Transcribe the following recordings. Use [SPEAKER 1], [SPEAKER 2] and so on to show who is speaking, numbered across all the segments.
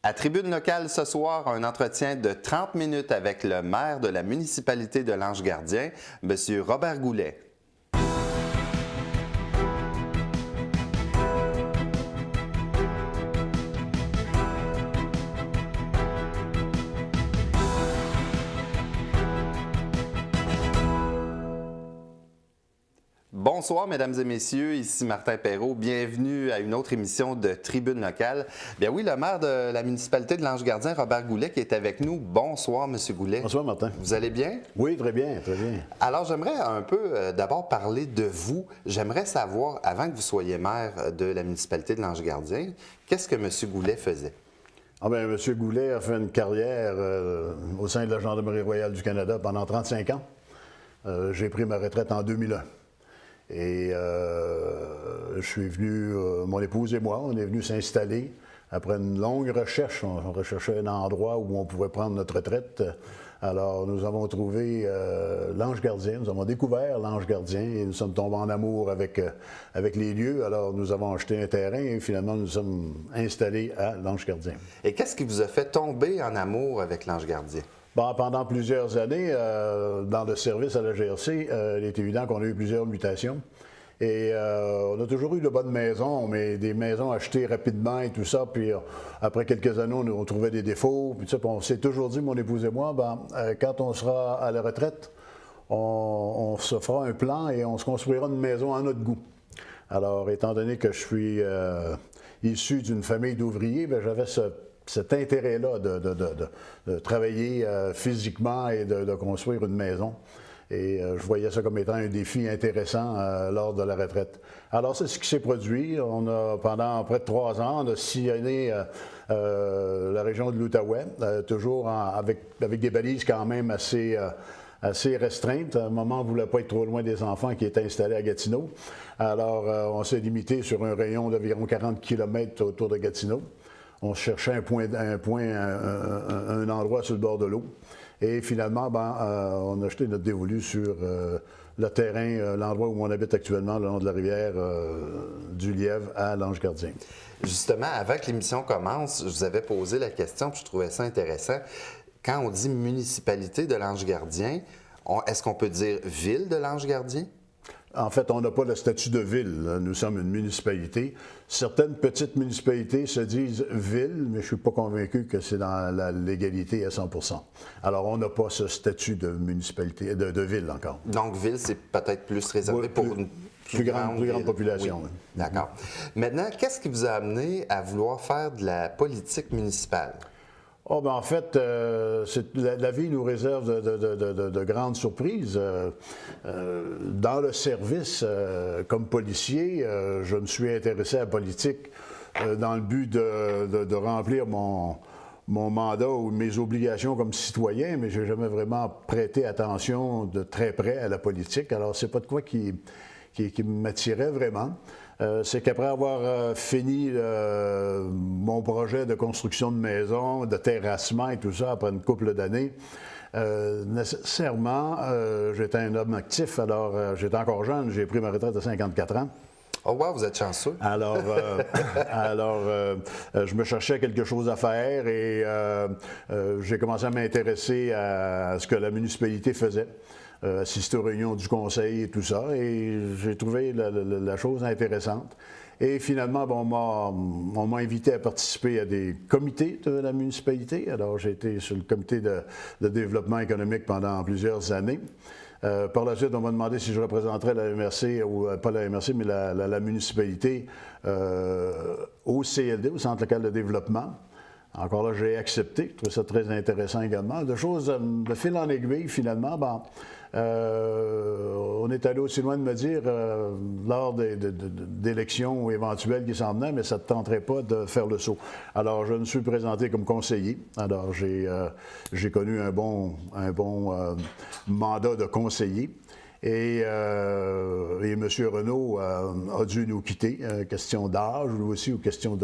[SPEAKER 1] À Tribune locale ce soir, un entretien de 30 minutes avec le maire de la municipalité de Lange-Gardien, M. Robert Goulet. Bonsoir, mesdames et messieurs, ici Martin Perrault. Bienvenue à une autre émission de Tribune locale. Bien oui, le maire de la municipalité de Lange-Gardien, Robert Goulet, qui est avec nous. Bonsoir, M. Goulet.
[SPEAKER 2] Bonsoir, Martin.
[SPEAKER 1] Vous allez bien?
[SPEAKER 2] Oui, très bien, très bien.
[SPEAKER 1] Alors, j'aimerais un peu d'abord parler de vous. J'aimerais savoir, avant que vous soyez maire de la municipalité de Lange-Gardien, qu'est-ce que M. Goulet faisait?
[SPEAKER 2] Ah bien, M. Goulet a fait une carrière au sein de la Gendarmerie royale du Canada pendant 35 ans. J'ai pris ma retraite en 2001. Et je suis venu, mon épouse et moi, on est venus s'installer. Après une longue recherche, on recherchait un endroit où on pouvait prendre notre retraite. Alors, nous avons trouvé Lange-Gardien, nous avons découvert Lange-Gardien et nous sommes tombés en amour avec les lieux. Alors, nous avons acheté un terrain et finalement, nous sommes installés à Lange-Gardien.
[SPEAKER 1] Et qu'est-ce qui vous a fait tomber en amour avec Lange-Gardien?
[SPEAKER 2] Bon, pendant plusieurs années, dans le service à la GRC, il est évident qu'on a eu plusieurs mutations. Et on a toujours eu de bonnes maisons, mais des maisons achetées rapidement et tout ça. Puis après quelques années, on trouvait des défauts. Puis, ça, puis on s'est toujours dit, mon épouse et moi, quand on sera à la retraite, on se fera un plan et on se construira une maison à notre goût. Alors, étant donné que je suis issu d'une famille d'ouvriers, j'avais cet intérêt-là de travailler physiquement et de construire une maison. Et je voyais ça comme étant un défi intéressant lors de la retraite. Alors, c'est ce qui s'est produit. On a, pendant près de 3 ans, on a sillonné la région de l'Outaouais, toujours avec des balises quand même assez restreintes. À un moment, on ne voulait pas être trop loin des enfants qui étaient installés à Gatineau. Alors, on s'est limité sur un rayon d'environ 40 km autour de Gatineau. On cherchait un endroit sur le bord de l'eau. Et finalement, on a acheté notre dévolu sur le terrain, l'endroit où on habite actuellement, le long de la rivière du Lièvre à Lange-Gardien.
[SPEAKER 1] Justement, avant que l'émission commence, je vous avais posé la question, puis je trouvais ça intéressant. Quand on dit municipalité de Lange-Gardien, est-ce qu'on peut dire ville de Lange-Gardien?
[SPEAKER 2] En fait, on n'a pas le statut de ville. Nous sommes une municipalité. Certaines petites municipalités se disent ville, mais je ne suis pas convaincu que c'est dans la légalité à 100%. Alors, on n'a pas ce statut de municipalité, de ville encore.
[SPEAKER 1] Donc, ville, c'est peut-être plus réservé pour une plus grande
[SPEAKER 2] population.
[SPEAKER 1] Oui. D'accord. Maintenant, qu'est-ce qui vous a amené à vouloir faire de la politique municipale?
[SPEAKER 2] Oh, en fait, la vie nous réserve de grandes surprises. Dans le service, comme policier, je me suis intéressé à la politique dans le but de remplir mon mandat ou mes obligations comme citoyen, mais je n'ai jamais vraiment prêté attention de très près à la politique. Alors, c'est pas de quoi qui m'attirait vraiment. C'est qu'après avoir fini mon projet de construction de maison, de terrassement et tout ça, après une couple d'années, nécessairement, j'étais un homme actif, alors j'étais encore jeune, j'ai pris ma retraite à 54 ans.
[SPEAKER 1] Oh wow, vous êtes chanceux.
[SPEAKER 2] Alors, je me cherchais quelque chose à faire et j'ai commencé à m'intéresser à ce que la municipalité faisait. Assister aux réunions du conseil et tout ça, et j'ai trouvé la chose intéressante. Et finalement, on m'a invité à participer à des comités de la municipalité. Alors, j'ai été sur le comité de développement économique pendant plusieurs années. Par la suite, on m'a demandé si je représenterais la MRC, ou pas la MRC, mais la municipalité au CLD, au Centre local de développement. Encore là, j'ai accepté. Je trouvais ça très intéressant également. De choses de fil en aiguille, finalement, on est allé aussi loin de me dire, lors d'élections éventuelles qui s'en venaient, mais ça ne te tenterait pas de faire le saut. Alors, je me suis présenté comme conseiller. Alors, j'ai connu un bon mandat de conseiller. Et M. Renault a dû nous quitter. Question d'âge, lui aussi, ou question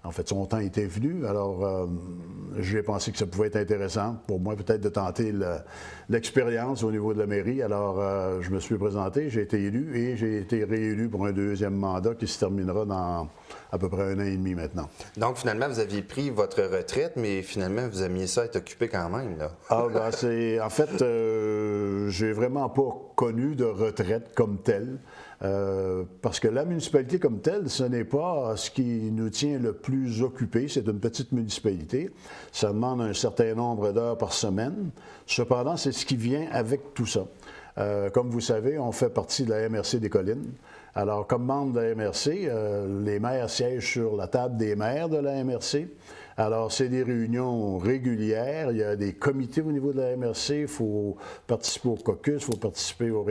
[SPEAKER 2] En fait, son temps était venu. Alors, j'ai pensé que ça pouvait être intéressant pour moi peut-être de tenter l'expérience au niveau de la mairie. Alors, je me suis présenté, j'ai été élu et j'ai été réélu pour un deuxième mandat qui se terminera dans à peu près 1 an et demi maintenant.
[SPEAKER 1] Donc, finalement, vous aviez pris votre retraite, mais finalement, vous aimiez ça être occupé quand même, là.
[SPEAKER 2] Ah, ben, en fait, j'ai vraiment pas connu de retraite comme telle. Parce que la municipalité comme telle, ce n'est pas ce qui nous tient le plus occupés. C'est une petite municipalité. Ça demande un certain nombre d'heures par semaine. Cependant, c'est ce qui vient avec tout ça. Comme vous savez, on fait partie de la MRC des Collines. Alors, comme membre de la MRC, les maires siègent sur la table des maires de la MRC. Alors, c'est des réunions régulières. Il y a des comités au niveau de la MRC. Il faut participer au caucus, il faut participer aux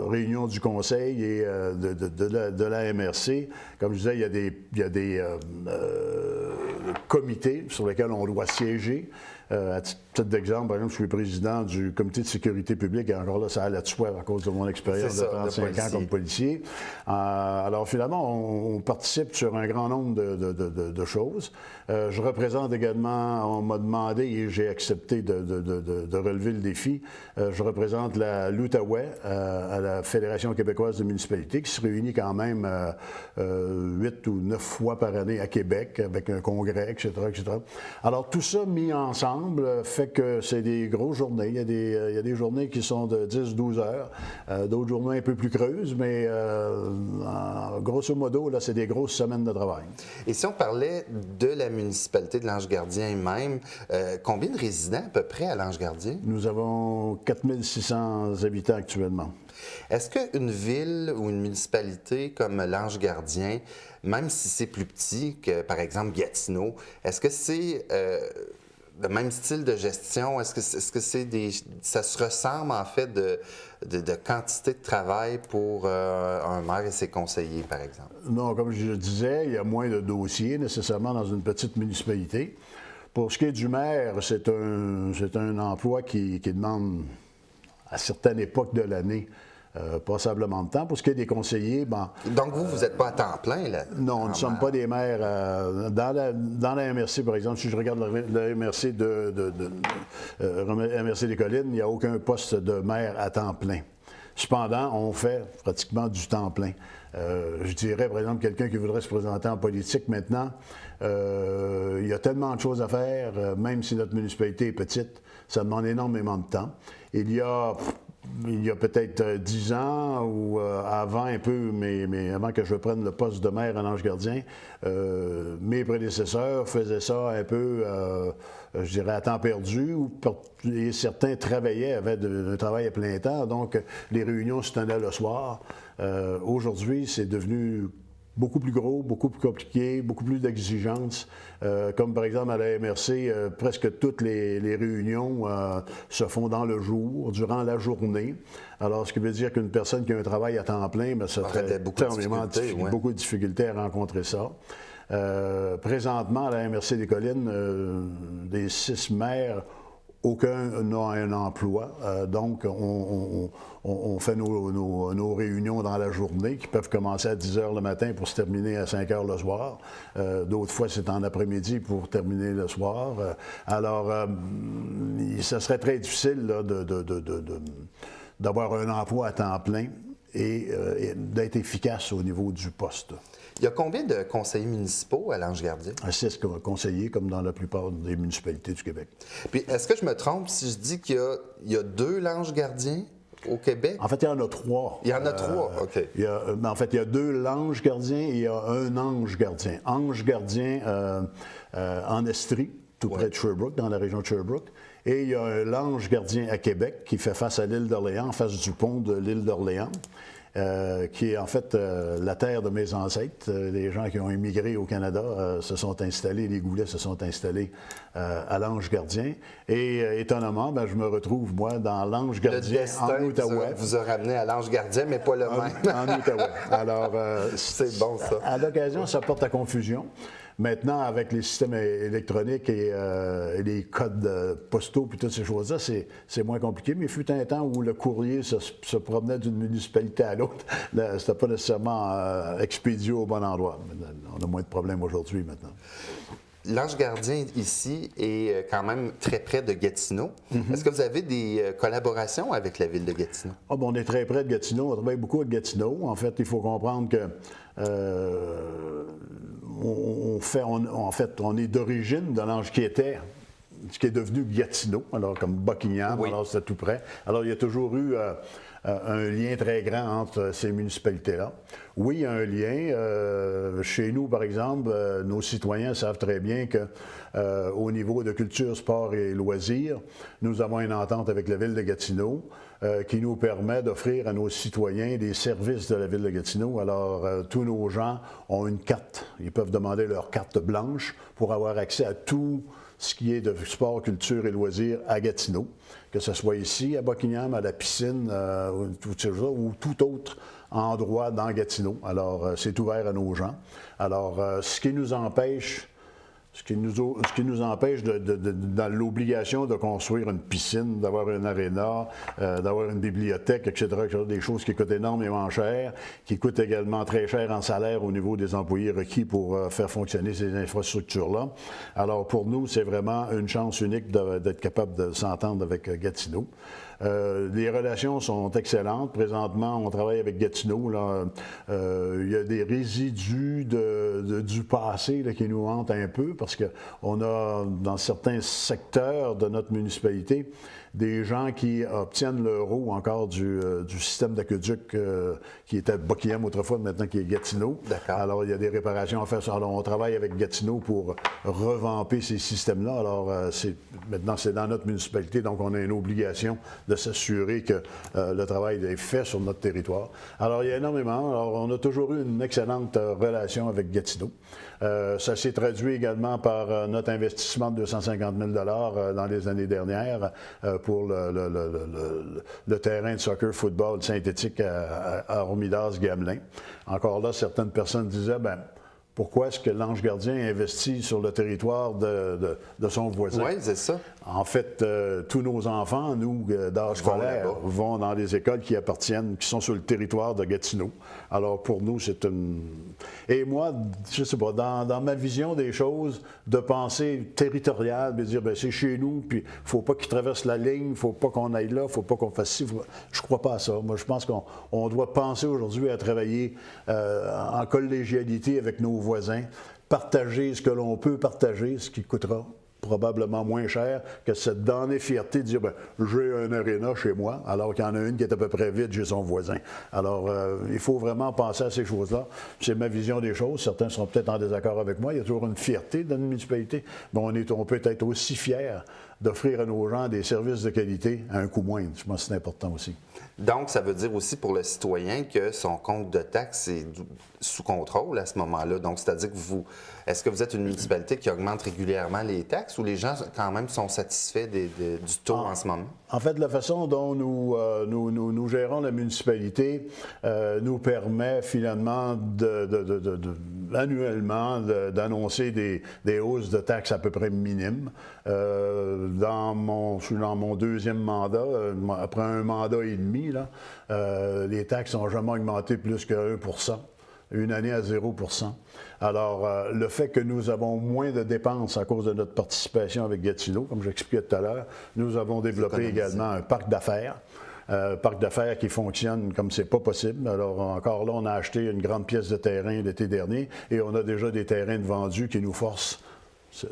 [SPEAKER 2] réunions du conseil et de la MRC. Comme je disais, il y a des comités sur lesquels on doit siéger. À titre d'exemple, par exemple, je suis président du comité de sécurité publique, et encore là, ça allait de soi à cause de mon expérience de 35 ans comme policier. Alors, finalement, on participe sur un grand nombre de choses. Je représente également, on m'a demandé et j'ai accepté de relever le défi, je représente l'Outaouais à la Fédération québécoise de municipalités, qui se réunit quand même 8 ou 9 fois par année à Québec, avec un congrès, etc., etc. Alors, tout ça mis ensemble fait que c'est des grosses journées. Il y a des journées qui sont de 10-12 heures, d'autres journées un peu plus creuses, mais grosso modo, là, c'est des grosses semaines de travail.
[SPEAKER 1] Et si on parlait de la municipalité de l'Ange-Gardien même, combien de résidents à peu près à l'Ange-Gardien?
[SPEAKER 2] Nous avons 4600 habitants actuellement.
[SPEAKER 1] Est-ce qu'une ville ou une municipalité comme l'Ange-Gardien, même si c'est plus petit que, par exemple, Gatineau, est-ce que c'est le même style de gestion? Est-ce que ça se ressemble en fait de quantité de travail pour un maire et ses conseillers, par exemple?
[SPEAKER 2] Non, comme je le disais, il y a moins de dossiers nécessairement dans une petite municipalité. Pour ce qui est du maire, c'est un emploi qui demande à certaines époques de l'année passablement de temps. Pour ce qui est des conseillers,
[SPEAKER 1] donc vous n'êtes pas à temps plein, là?
[SPEAKER 2] Non, nous ne sommes pas des maires. Dans la MRC, par exemple, si je regarde la MRC MRC des Collines, il n'y a aucun poste de maire à temps plein. Cependant, on fait pratiquement du temps plein. Je dirais, par exemple, quelqu'un qui voudrait se présenter en politique maintenant, il y a tellement de choses à faire, même si notre municipalité est petite, ça demande énormément de temps. Il y a peut-être 10 ans ou avant un peu, mais avant que je prenne le poste de maire à l'Ange-Gardien, mes prédécesseurs faisaient ça un peu, je dirais, à temps perdu, et certains avaient un travail à plein temps, donc les réunions se tenaient le soir. Aujourd'hui, c'est devenu beaucoup plus gros, beaucoup plus compliqué, beaucoup plus d'exigences. Comme par exemple à la MRC, presque toutes les réunions se font dans le jour, durant la journée. Alors, ce qui veut dire qu'une personne qui a un travail à temps plein, ça ferait beaucoup de difficultés à rencontrer ça. Présentement, à la MRC des Collines, des 6 maires, aucun n'a un emploi. Donc, on fait nos réunions dans la journée qui peuvent commencer à 10 heures le matin pour se terminer à 5 heures le soir. D'autres fois, c'est en après-midi pour terminer le soir. Alors, ça serait très difficile là, d'avoir un emploi à temps plein et d'être efficace au niveau du poste.
[SPEAKER 1] Il y a combien de conseillers municipaux à l'Ange-Gardien?
[SPEAKER 2] 6 conseillers, comme dans la plupart des municipalités du Québec.
[SPEAKER 1] Puis, est-ce que je me trompe si je dis qu'il y a 2 l'Ange-Gardien au Québec?
[SPEAKER 2] En fait, il y en a 3.
[SPEAKER 1] Il y en a 3, OK.
[SPEAKER 2] En fait, il y a 2 l'Ange-Gardien et il y a un Ange-Gardien. Ange-Gardien en Estrie, tout près de Sherbrooke, dans la région de Sherbrooke. Et il y a un l'Ange-Gardien à Québec qui fait face à l'île d'Orléans, en face du pont de l'île d'Orléans. Qui est en fait la terre de mes ancêtres. Les gens qui ont immigré au Canada se sont installés, les Goulets se sont installés à l'Ange-Gardien. Et étonnamment, je me retrouve, moi, dans l'Ange-Gardien en Outaouais.
[SPEAKER 1] Vous a ramené à l'Ange-Gardien, mais pas le même.
[SPEAKER 2] En Outaouais. Alors,
[SPEAKER 1] c'est bon, ça.
[SPEAKER 2] À l'occasion, ça porte à confusion. Maintenant, avec les systèmes électroniques et les codes postaux puis toutes ces choses-là, c'est moins compliqué. Mais il fut un temps où le courrier se promenait d'une municipalité à l'autre. C'était pas nécessairement expédié au bon endroit. On a moins de problèmes aujourd'hui maintenant.
[SPEAKER 1] L'Ange Gardien ici est quand même très près de Gatineau. Est-ce que vous avez des collaborations avec la ville de Gatineau?
[SPEAKER 2] Ah, bon, on est très près de Gatineau. On travaille beaucoup avec Gatineau. En fait, il faut comprendre que on est d'origine de l'Ange qui était, ce qui est devenu Gatineau, alors comme Buckingham,
[SPEAKER 1] Oui.
[SPEAKER 2] alors c'est tout près. Alors, il y a toujours eu un lien très grand entre ces municipalités-là. Oui, il y a un lien. Chez nous, par exemple, nos citoyens savent très bien qu'au niveau de culture, sport et loisirs, nous avons une entente avec la ville de Gatineau qui nous permet d'offrir à nos citoyens des services de la ville de Gatineau. Alors, tous nos gens ont une carte. Ils peuvent demander leur carte blanche pour avoir accès à tout ce qui est de sport, culture et loisirs à Gatineau, que ce soit ici, à Buckingham, à la piscine, ou tout autre endroit dans Gatineau. Alors, c'est ouvert à nos gens. Alors, ce qui nous empêche dans l'obligation de construire une piscine, d'avoir une aréna, d'avoir une bibliothèque, etc., des choses qui coûtent énormément cher, qui coûtent également très cher en salaire au niveau des employés requis pour faire fonctionner ces infrastructures-là. Alors, pour nous, c'est vraiment une chance unique d'être capable de s'entendre avec Gatineau. Les relations sont excellentes. Présentement, on travaille avec Gatineau. Là. Il y a des résidus du passé là, qui nous hantent un peu parce qu'on a, dans certains secteurs de notre municipalité, des gens qui obtiennent leur eau encore du système d'aqueduc qui était Buckingham autrefois, maintenant qui est Gatineau.
[SPEAKER 1] D'accord.
[SPEAKER 2] Alors, il y a des réparations à faire. Alors, on travaille avec Gatineau pour revamper ces systèmes-là. Alors, maintenant, c'est dans notre municipalité, donc on a une obligation de s'assurer que le travail est fait sur notre territoire. Alors, il y a énormément. Alors, on a toujours eu une excellente relation avec Gatineau. Ça s'est traduit également par notre investissement de 250 000 dans les années dernières pour le terrain de soccer-football synthétique à Hormidas-Gamelin. Encore là, certaines personnes disaient, pourquoi est-ce que l'Ange Gardien investit sur le territoire de son voisin?
[SPEAKER 1] Oui, c'est ça.
[SPEAKER 2] En fait, tous nos enfants, nous, d'âge scolaire, vont dans des écoles qui sont sur le territoire de Gatineau. Alors, pour nous, c'est une... Et moi, je sais pas, dans ma vision des choses, de penser territorial, de dire, c'est chez nous, puis il ne faut pas qu'ils traversent la ligne, il ne faut pas qu'on aille là, il ne faut pas qu'on fasse ci. Je ne crois pas à ça. Moi, je pense qu'on doit penser aujourd'hui à travailler en collégialité avec nos voisins, partager ce que l'on peut partager, ce qui coûtera probablement moins cher que cette donnée fierté de dire j'ai un aréna chez moi, alors qu'il y en a une qui est à peu près vide chez son voisin. Alors, il faut vraiment penser à ces choses-là. C'est ma vision des choses. Certains seront peut-être en désaccord avec moi. Il y a toujours une fierté dans une municipalité, mais on peut être aussi fiers d'offrir à nos gens des services de qualité à un coût moindre. Je pense que c'est important aussi.
[SPEAKER 1] Donc, ça veut dire aussi pour le citoyen que son compte de taxes est sous contrôle à ce moment-là. Donc, c'est-à-dire que est-ce que vous êtes une municipalité qui augmente régulièrement les taxes ou les gens quand même sont satisfaits du taux en ce moment?
[SPEAKER 2] En fait, la façon dont nous gérons la municipalité nous permet finalement annuellement d'annoncer des hausses de taxes à peu près minimes. Je suis dans mon deuxième mandat, après un mandat et demi, là, les taxes n'ont jamais augmenté plus que 1 %, une année à 0 %. Alors, le fait que nous avons moins de dépenses à cause de notre participation avec Gatineau, comme j'expliquais tout à l'heure, nous avons développé également un parc d'affaires. Parc d'affaires qui fonctionne comme c'est pas possible. Alors, encore là, on a acheté une grande pièce de terrain l'été dernier et on a déjà des terrains de vendus qui nous forcent.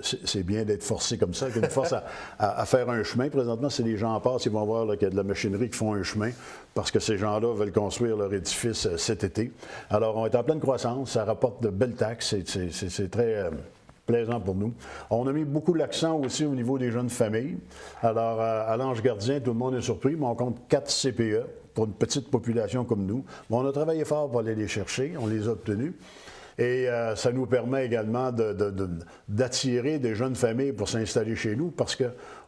[SPEAKER 2] C'est bien d'être forcé comme ça, qui nous force à faire un chemin. Présentement, si les gens passent, ils vont voir qu'il y a de la machinerie qui font un chemin parce que ces gens-là veulent construire leur édifice cet été. Alors, on est en pleine croissance, ça rapporte de belles taxes, c'est très plaisant pour nous. On a mis beaucoup l'accent aussi au niveau des jeunes familles. Alors, à l'Ange Gardien, tout le monde est surpris, mais on compte 4 CPE pour une petite population comme nous. Mais on a travaillé fort pour aller les chercher, on les a obtenus. Et ça nous permet également d'attirer des jeunes familles pour s'installer chez nous parce que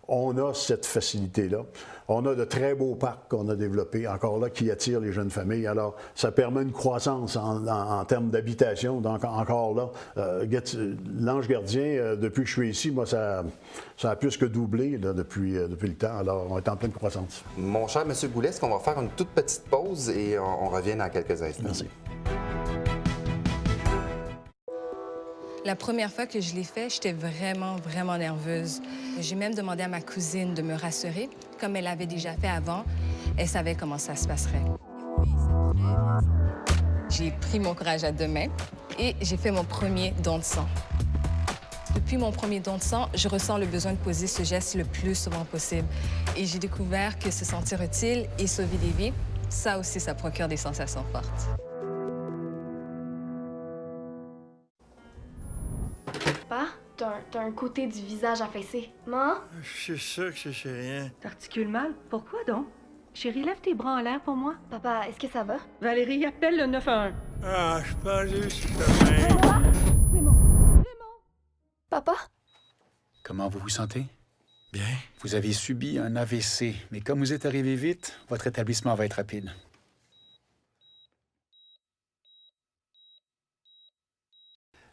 [SPEAKER 2] on a cette facilité-là. On a de très beaux parcs qu'on a développés, encore là, qui attirent les jeunes familles. Alors, ça permet une croissance en termes d'habitation. Donc, encore là, l'Ange Gardien, depuis que je suis ici, moi, ça a plus que doublé là, depuis le temps. Alors, on est en pleine croissance.
[SPEAKER 1] Mon cher M. Goulet, est-ce qu'on va faire une toute petite pause et on revient dans quelques instants?
[SPEAKER 2] Merci.
[SPEAKER 3] La première fois que je l'ai fait, j'étais vraiment nerveuse. J'ai même demandé à ma cousine de me rassurer. Comme elle l'avait déjà fait avant, elle savait comment ça se passerait. J'ai pris mon courage à deux mains et j'ai fait mon premier don de sang. Depuis mon premier don de sang, je ressens le besoin de poser ce geste le plus souvent possible. Et j'ai découvert que se sentir utile et sauver des vies, ça aussi, ça procure des sensations fortes.
[SPEAKER 4] Papa, t'as un côté du visage affaissé. Maman?
[SPEAKER 5] Je suis sûr que c'est rien.
[SPEAKER 6] T'articules mal? Pourquoi donc? Chérie, lève tes bras en l'air pour moi.
[SPEAKER 4] Papa, est-ce que ça va?
[SPEAKER 6] Valérie, appelle le 911.
[SPEAKER 5] Ah, je pense juste que même.
[SPEAKER 4] Papa?
[SPEAKER 7] Comment vous vous sentez?
[SPEAKER 5] Bien.
[SPEAKER 7] Vous avez subi un AVC, mais comme vous êtes arrivé vite, votre établissement va être rapide.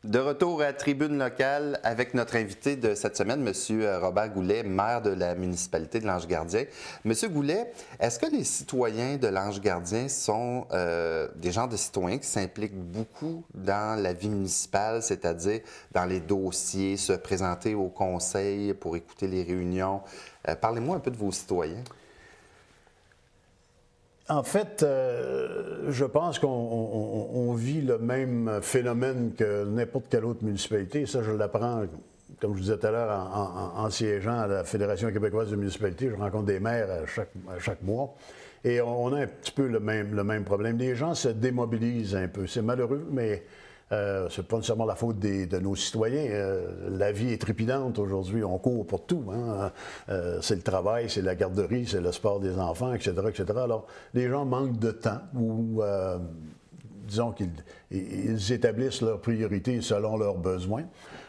[SPEAKER 1] De retour à Tribune locale avec notre invité de cette semaine, M. Robert Goulet, maire de la municipalité de l'Ange-Gardien. M. Goulet, est-ce que les citoyens de l'Ange-Gardien sont des genres de citoyens qui s'impliquent beaucoup dans la vie municipale, c'est-à-dire dans les dossiers, se présenter au conseil pour écouter les réunions? Parlez-moi un peu de vos citoyens.
[SPEAKER 2] En fait, je pense qu'on vit le même phénomène que n'importe quelle autre municipalité. Ça, je l'apprends, comme je vous disais tout à l'heure, en siégeant à la Fédération québécoise de municipalités. Je rencontre des maires à chaque mois. Et on a un petit peu le même problème. Les gens se démobilisent un peu. C'est malheureux, mais c'est pas nécessairement la faute de nos citoyens. La vie est trépidante aujourd'hui. On court pour tout. Hein? C'est le travail, c'est la garderie, c'est le sport des enfants, etc., etc. Alors, les gens manquent de temps ou, disons qu'ils établissent leurs priorités selon leurs besoins.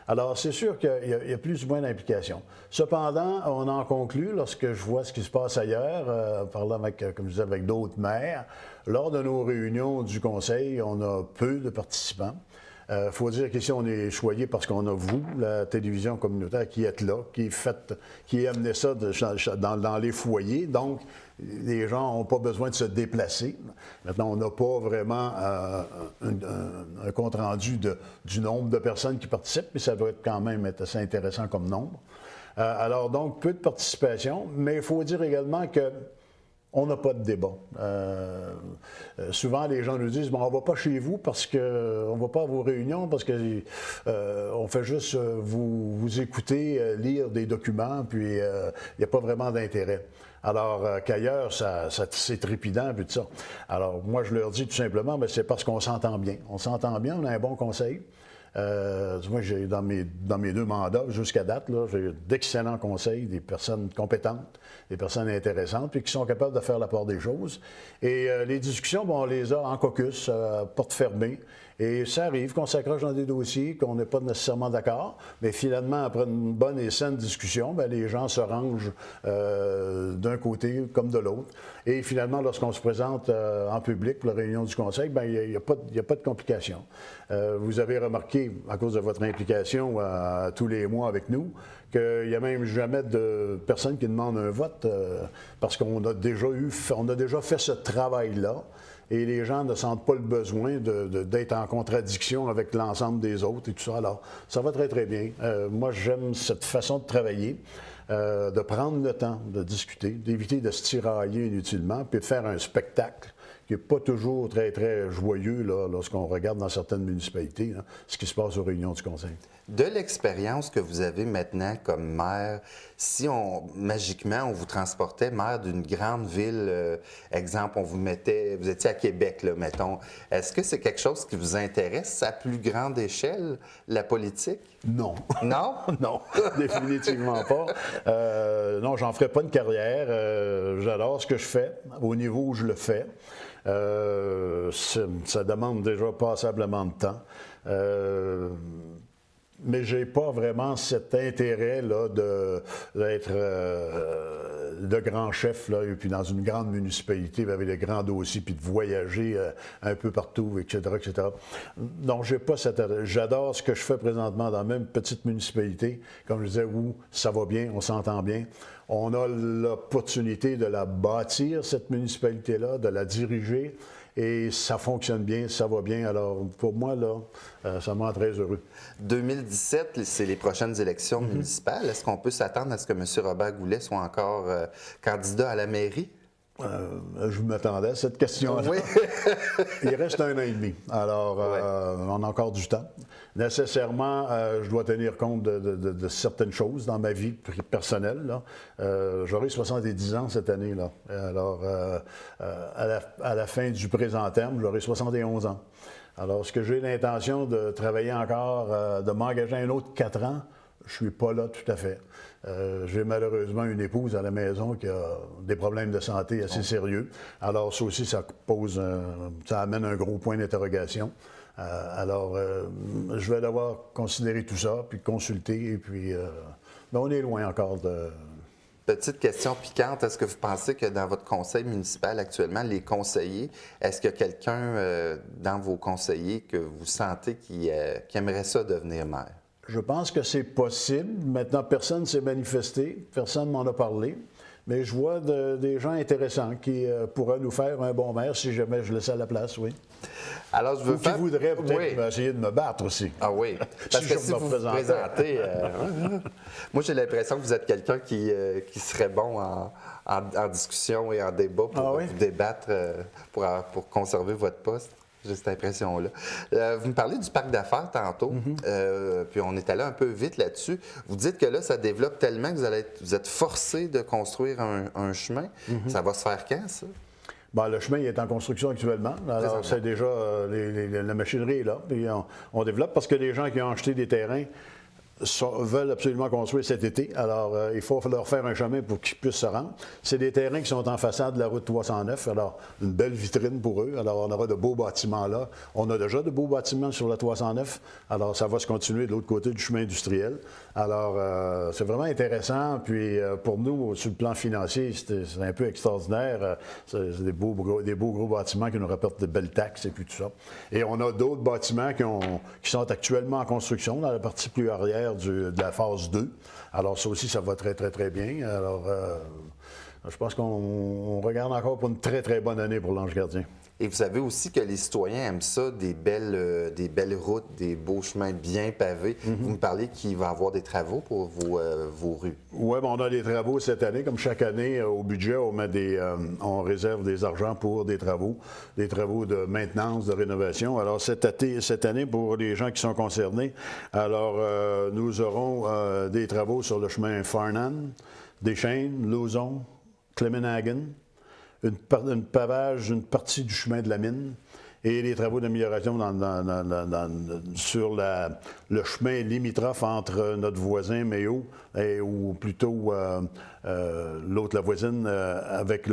[SPEAKER 2] Alors, c'est sûr qu'il y a plus ou moins d'implication. Cependant, on en conclut, lorsque je vois ce qui se passe ailleurs, parlant comme je disais, avec d'autres maires, lors de nos réunions du conseil, on a peu de participants. Il faut dire qu'ici, on est choyé parce qu'on a vous, la télévision communautaire, qui êtes là, qui amenez ça dans les foyers. Donc, les gens n'ont pas besoin de se déplacer. Maintenant, on n'a pas vraiment un compte-rendu du nombre de personnes qui participent, mais ça doit quand même être assez intéressant comme nombre. Alors, donc, peu de participation, mais il faut dire également que on n'a pas de débat. Souvent, les gens nous disent, bon, on ne va pas chez vous parce qu'on ne va pas à vos réunions parce qu'on fait juste vous écouter, lire des documents, puis il n'y a pas vraiment d'intérêt. Alors qu'ailleurs, c'est trépidant, puis tout ça. Alors, moi, je leur dis tout simplement, mais c'est parce qu'on s'entend bien. On s'entend bien, on a un bon conseil. Moi, j'ai dans mes deux mandats, jusqu'à date, j'ai d'excellents conseils, des personnes compétentes, des personnes intéressantes, puis qui sont capables de faire la part des choses. Et les discussions, bon, on les a en caucus, porte fermée. Et ça arrive qu'on s'accroche dans des dossiers, qu'on n'est pas nécessairement d'accord, mais finalement, après une bonne et saine discussion, bien, les gens se rangent d'un côté comme de l'autre. Et finalement, lorsqu'on se présente en public pour la réunion du conseil, bien, il n'y a pas de complications. Vous avez remarqué, à cause de votre implication tous les mois avec nous, qu'il n'y a même jamais de personne qui demande un vote parce qu'on a déjà fait ce travail-là. Et les gens ne sentent pas le besoin d'être en contradiction avec l'ensemble des autres et tout ça. Alors, ça va très, très bien. Moi, j'aime cette façon de travailler, de prendre le temps de discuter, d'éviter de se tirailler inutilement, puis de faire un spectacle qui n'est pas toujours très, très joyeux lorsqu'on regarde dans certaines municipalités ce qui se passe aux réunions du conseil.
[SPEAKER 1] De l'expérience que vous avez maintenant comme maire, si magiquement on vous transportait maire d'une grande ville, exemple, vous étiez à Québec, là, mettons, est-ce que c'est quelque chose qui vous intéresse à plus grande échelle, la politique?
[SPEAKER 2] Non.
[SPEAKER 1] Non?
[SPEAKER 2] Non, définitivement pas. Non, j'en ferai pas une carrière. J'adore ce que je fais, au niveau où je le fais. Ça demande déjà passablement de temps. mais je n'ai pas vraiment cet intérêt-là d'être de grand chef, là, et puis dans une grande municipalité avec des grands dossiers, puis de voyager un peu partout, etc., etc. Donc, j'ai pas cet intérêt. J'adore ce que je fais présentement dans la même petite municipalité, comme je disais, où ça va bien, on s'entend bien. On a l'opportunité de la bâtir, cette municipalité-là, de la diriger. Et ça fonctionne bien, ça va bien. Alors, pour moi, là, ça me rend très heureux.
[SPEAKER 1] 2017, c'est les prochaines élections municipales. Est-ce qu'on peut s'attendre à ce que M. Robert Goulet soit encore candidat à la mairie?
[SPEAKER 2] Je m'attendais à cette question-là.
[SPEAKER 1] Oui.
[SPEAKER 2] Il reste 1 an et demi. Alors, on a encore du temps. Nécessairement, je dois tenir compte de certaines choses dans ma vie personnelle. J'aurai 70 ans cette année. Là. Alors, à la fin du présent terme, j'aurai 71 ans. Alors, est-ce que j'ai l'intention de travailler encore, de m'engager un autre 4 ans? Je ne suis pas là tout à fait. J'ai malheureusement une épouse à la maison qui a des problèmes de santé assez sérieux. Alors, ça aussi, ça amène un gros point d'interrogation. Alors, je vais devoir considérer tout ça, puis consulter, et puis ben, on est loin encore de...
[SPEAKER 1] Petite question piquante, est-ce que vous pensez que dans votre conseil municipal actuellement, les conseillers, est-ce qu'il y a quelqu'un dans vos conseillers que vous sentez qui aimerait ça devenir maire?
[SPEAKER 2] Je pense que c'est possible. Maintenant, personne ne s'est manifesté, personne ne m'en a parlé. Mais je vois des gens intéressants qui pourraient nous faire un bon maire si jamais je laissais la place, oui.
[SPEAKER 1] Alors, je veux
[SPEAKER 2] qui voudraient peut-être essayer de me battre aussi.
[SPEAKER 1] Ah oui, parce que si vous vous présentez... moi, j'ai l'impression que vous êtes quelqu'un qui serait bon en discussion et en débat pour vous débattre, pour conserver votre poste. J'ai cette impression-là. Vous me parlez du parc d'affaires tantôt, puis on est allé un peu vite là-dessus. Vous dites que là, ça développe tellement que vous êtes forcé de construire un chemin. Ça va se faire quand, ça?
[SPEAKER 2] Bien, le chemin il est en construction actuellement. Alors, c'est déjà, la machinerie est là. Puis on développe parce que les gens qui ont acheté des terrains veulent absolument construire cet été. Alors, il faut leur faire un chemin pour qu'ils puissent se rendre. C'est des terrains qui sont en façade de la route 309. Alors, une belle vitrine pour eux. Alors, on aura de beaux bâtiments là. On a déjà de beaux bâtiments sur la 309. Alors, ça va se continuer de l'autre côté du chemin industriel. Alors, c'est vraiment intéressant. Puis, pour nous, sur le plan financier, c'est un peu extraordinaire. C'est des beaux gros bâtiments qui nous rapportent de belles taxes et puis tout ça. Et on a d'autres bâtiments qui sont actuellement en construction dans la partie plus arrière de la phase 2. Alors, ça aussi, ça va très, très, très bien. Alors, je pense qu'on regarde encore pour une très, très bonne année pour l'Ange Gardien.
[SPEAKER 1] Et vous savez aussi que les citoyens aiment ça, des belles routes, des beaux chemins bien pavés. Vous me parlez qu'il va y avoir des travaux pour vos rues.
[SPEAKER 2] Oui, on a des travaux cette année. Comme chaque année, au budget, on réserve des argents pour des travaux de maintenance, de rénovation. Alors, cette année, pour les gens qui sont concernés, alors nous aurons des travaux sur le chemin Farnham, Deschênes, Lauzon, Clemenhagen, une pavage, une partie du chemin de la mine et les travaux d'amélioration sur le chemin limitrophe entre notre voisin Mayo ou plutôt l'autre, la voisine, avec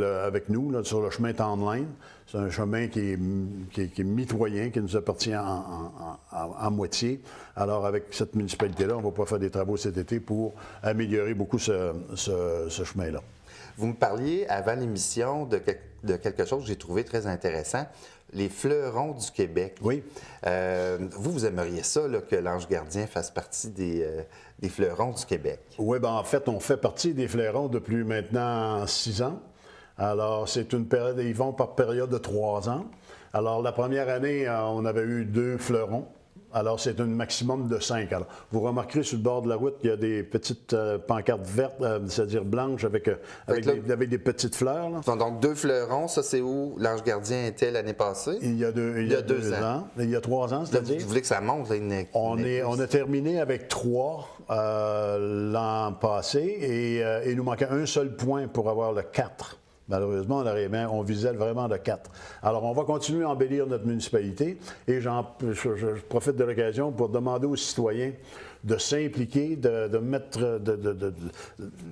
[SPEAKER 2] nous, là, sur le chemin Townline. C'est un chemin qui est mitoyen, qui nous appartient en moitié. Alors, avec cette municipalité-là, on va pouvoir faire des travaux cet été pour améliorer beaucoup ce chemin-là.
[SPEAKER 1] Vous me parliez avant l'émission de quelque chose que j'ai trouvé très intéressant, les fleurons du Québec.
[SPEAKER 2] Oui.
[SPEAKER 1] Vous aimeriez ça, là, que l'Ange Gardien fasse partie des fleurons du Québec? Oui,
[SPEAKER 2] bien, en fait, on fait partie des fleurons depuis maintenant 6 ans. Alors, c'est une période, ils vont par période de 3 ans. Alors, la première année, on avait eu 2 fleurons. Alors, c'est un maximum de 5. Alors, vous remarquerez sur le bord de la route, il y a des petites pancartes vertes, c'est-à-dire blanches, avec des petites fleurs. Là.
[SPEAKER 1] Donc, 2 fleurons, ça, c'est où l'Ange Gardien était l'année passée?
[SPEAKER 2] Il y a 2 ans. Il y a 3 ans, c'est-à-dire.
[SPEAKER 1] Vous voulez que ça monte? Là,
[SPEAKER 2] on a terminé avec 3 l'an passé et il nous manquait un seul point pour avoir le 4. Malheureusement, on visait vraiment le 4. Alors, on va continuer à embellir notre municipalité et je profite de l'occasion pour demander aux citoyens de s'impliquer, de mettre,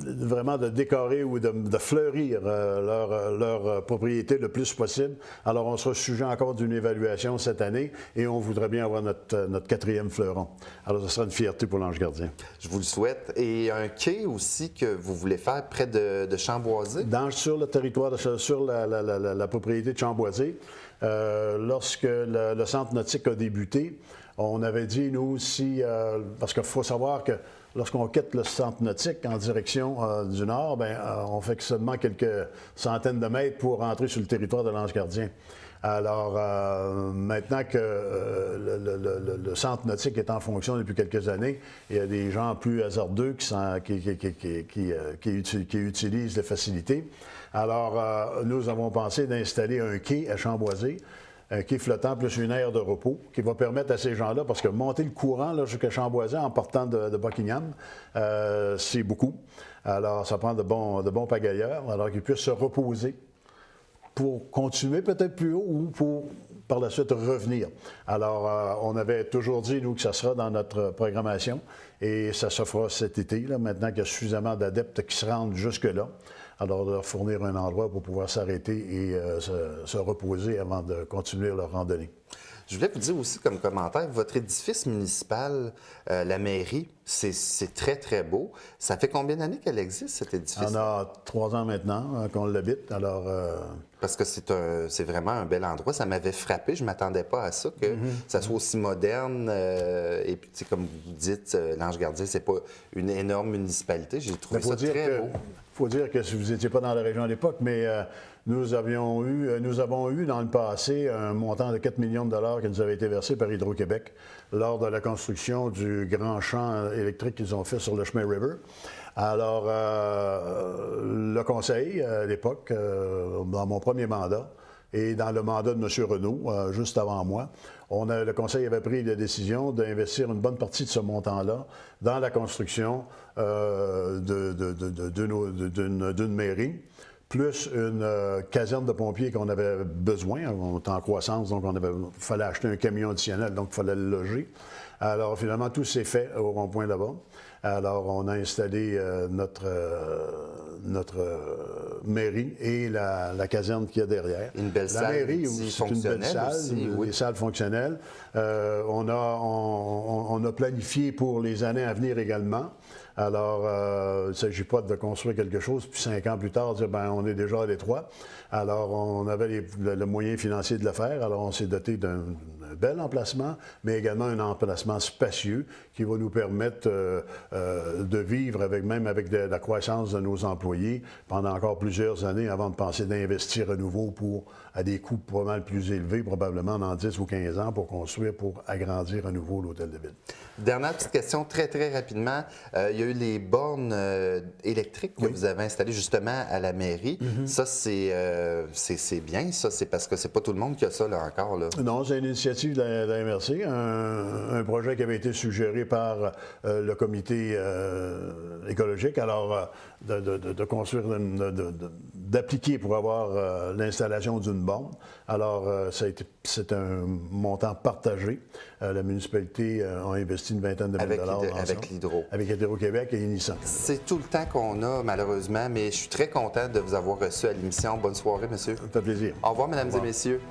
[SPEAKER 2] vraiment de décorer ou de fleurir leur propriété le plus possible. Alors, on sera sujet encore d'une évaluation cette année et on voudrait bien avoir notre 4e fleuron. Alors, ce sera une fierté pour l'Ange Gardien.
[SPEAKER 1] Je vous le souhaite. Et un quai aussi que vous voulez faire près de Chamboisé?
[SPEAKER 2] Sur le territoire, sur la propriété de Chamboisé, lorsque le centre nautique a débuté, on avait dit, nous, parce qu'il faut savoir que lorsqu'on quitte le centre nautique en direction du nord, on fait seulement quelques centaines de mètres pour entrer sur le territoire de l'Ange Gardien. Alors, maintenant que le centre nautique est en fonction depuis quelques années, il y a des gens plus hasardeux qui utilisent les facilités. Alors, nous avons pensé d'installer un quai à Chamboisé, un quai flottant plus une aire de repos qui va permettre à ces gens-là, parce que monter le courant là, jusqu'à Chamboisé en partant de Buckingham, c'est beaucoup. Alors, ça prend de bons pagailleurs, alors qu'ils puissent se reposer pour continuer peut-être plus haut ou pour par la suite revenir. Alors, on avait toujours dit, nous, que ça sera dans notre programmation et ça se fera cet été, là, maintenant qu'il y a suffisamment d'adeptes qui se rendent jusque-là. Alors, de leur fournir un endroit pour pouvoir s'arrêter et se reposer avant de continuer leur randonnée.
[SPEAKER 1] Je voulais vous dire aussi comme commentaire, votre édifice municipal, la mairie, c'est très, très beau. Ça fait combien d'années qu'elle existe, cet édifice?
[SPEAKER 2] On a 3 ans maintenant qu'on l'habite, alors...
[SPEAKER 1] Parce que c'est vraiment un bel endroit. Ça m'avait frappé, je ne m'attendais pas à ça, que ça soit aussi moderne. Et puis, comme vous dites, l'Ange Gardien, c'est pas une énorme municipalité. J'ai trouvé ça très beau.
[SPEAKER 2] Il faut dire que si vous n'étiez pas dans la région à l'époque, mais nous avons eu dans le passé un montant de 4 millions de dollars qui nous avait été versé par Hydro-Québec lors de la construction du grand champ électrique qu'ils ont fait sur le chemin River. Alors, le conseil, à l'époque, dans mon premier mandat, et dans le mandat de M. Renault, juste avant moi, le conseil avait pris la décision d'investir une bonne partie de ce montant-là dans la construction d'une mairie, plus une caserne de pompiers qu'on avait besoin. On était en croissance, donc il fallait acheter un camion additionnel, donc il fallait le loger. Alors, finalement, tout s'est fait au rond-point là-bas. Alors, on a installé notre mairie et la caserne qu'il y a derrière.
[SPEAKER 1] Une belle salle.
[SPEAKER 2] La mairie, c'est une belle salle,
[SPEAKER 1] aussi, oui.
[SPEAKER 2] Des salles fonctionnelles. On a planifié pour les années à venir également. Alors, il ne s'agit pas de construire quelque chose, puis 5 ans plus tard, dire, on est déjà à l'étroit. Alors, on avait le moyen financier de le faire. Alors, on s'est doté d'un bel emplacement, mais également un emplacement spacieux qui va nous permettre de vivre même avec la croissance de nos employés pendant encore plusieurs années avant de penser d'investir à nouveau à des coûts pas mal plus élevés, probablement dans 10 ou 15 ans, pour agrandir à nouveau l'hôtel de ville.
[SPEAKER 1] Dernière petite question, très, très rapidement. Il y a eu les bornes électriques que vous avez installées justement à la mairie. Ça, c'est bien, ça. C'est parce que c'est pas tout le monde qui a ça, là, encore. Là.
[SPEAKER 2] Non, c'est une initiative de la MRC, un projet qui avait été suggéré par le comité écologique. Alors, de construire, d'appliquer pour avoir l'installation d'une borne. Alors, c'est un montant partagé. La municipalité a investi une vingtaine de mille dollars
[SPEAKER 1] avec l'Hydro.
[SPEAKER 2] Avec Hydro-Québec et Unisson.
[SPEAKER 1] C'est tout le temps qu'on a, malheureusement, mais je suis très content de vous avoir reçu à l'émission. Bonne soirée, monsieur.
[SPEAKER 2] Ça me fait plaisir.
[SPEAKER 1] Au revoir, mesdames et messieurs.